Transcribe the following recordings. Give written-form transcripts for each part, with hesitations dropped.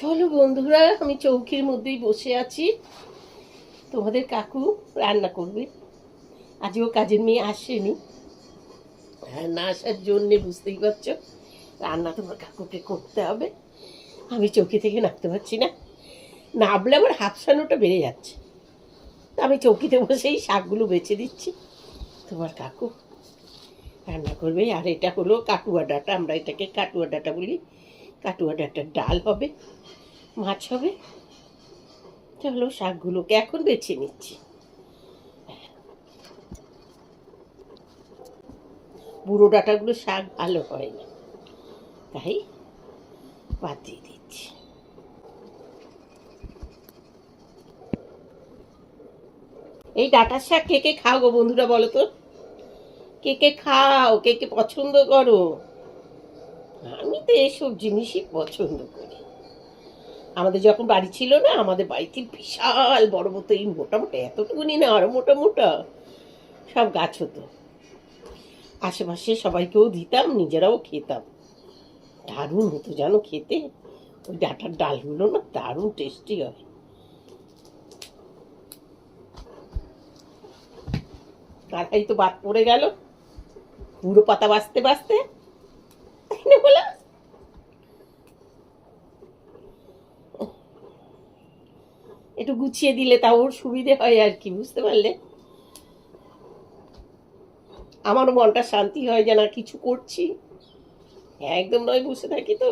চলো বন্ধুরা, আমি চৌকির মধ্যেই বসে আছি। তোমাদের কাকু রান্না করবে। আজও কাজের মেয়ে আসেনি, না আসার জন্যে বুঝতেই পারছো রান্না তোমার কাকুকে করতে হবে। আমি চৌকি থেকে নামতে পারছি না, নামলে আমার হাফসানোটা বেড়ে যাচ্ছে। আমি চৌকিতে বসেই শাকগুলো বেছে দিচ্ছি। তোমার কাকু রান্না করবে। আর এটা হলো কাটুয়া ডাঁটা, আমরা এটাকে কাটুয়া ডাঁটা বলি। কাটুয়া ডাঁটার ডাল হবে, মাছ হবে। চলো শাকগুলোকে এখন বেছে নিচ্ছি। বুড়ো ডাঁটাগুলো শাক ভালো হয় না, তাই বাদ দিয়ে দিচ্ছি। এই ডাঁটার শাক কে কে খাও গো বন্ধুরা, বলো তো? কে কে খাও, কে কে পছন্দ করো? আমি তো এইসব জিনিসই পছন্দ করি। আমাদের যখন বাড়ি ছিল না, আমাদের বাড়িতে বিশাল বড় মতো, এই মোটামুটি এতটুকুনি না, আরো মোটা মোটা সব গাছ হতো। আশেপাশে সবাইকেও দিতাম, নিজেরাও খেতাম। দারুণ হতো জানো খেতে। ওই ডাঁটার ডালগুলো না দারুণ টেস্টি হয়। আর এই তো বাদ পড়ে গেল পুরো পাতা বাঁচতে বাঁচতে, তাই না বলা? একটু গুছিয়ে দিলে তাও ওর সুবিধে হয় আর কি, বুঝতে পারলে? আমারও মনটা শান্তি হয় যে না কিছু করছি। একদম নয় বসে থাকি তো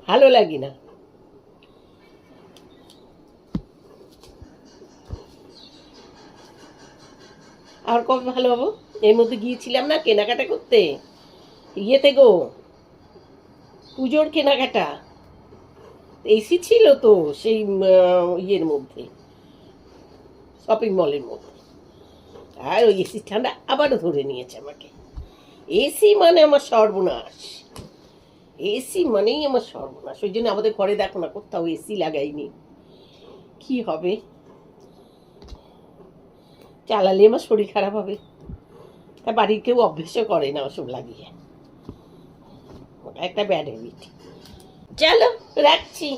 ভালো লাগে না। আর কবে ভালো হবো? এর মধ্যে গিয়েছিলাম না কেনাকাটা করতে, ইয়েতে গো, পুজোর কেনাকাটা। এসি ছিল তো সেই ইয়ের মধ্যে, শপিং মলের মধ্যে। আর ওই এসি ঠান্ডা আবারও ধরে নিয়েছে আমাকে। এসি মানে আমার সর্বনাশ, এসি মানেই আমার সর্বনাশ। ওই জন্য আমাদের ঘরে দেখো না কোথাও এসি লাগাইনি। কি হবে, চালালে আমার শরীর খারাপ হবে। তা বাড়ির কেউ অভ্যেসও করে না ওসব লাগিয়ে, ওটা একটা ব্যাড হ্যাবিট। চলো রাখছি।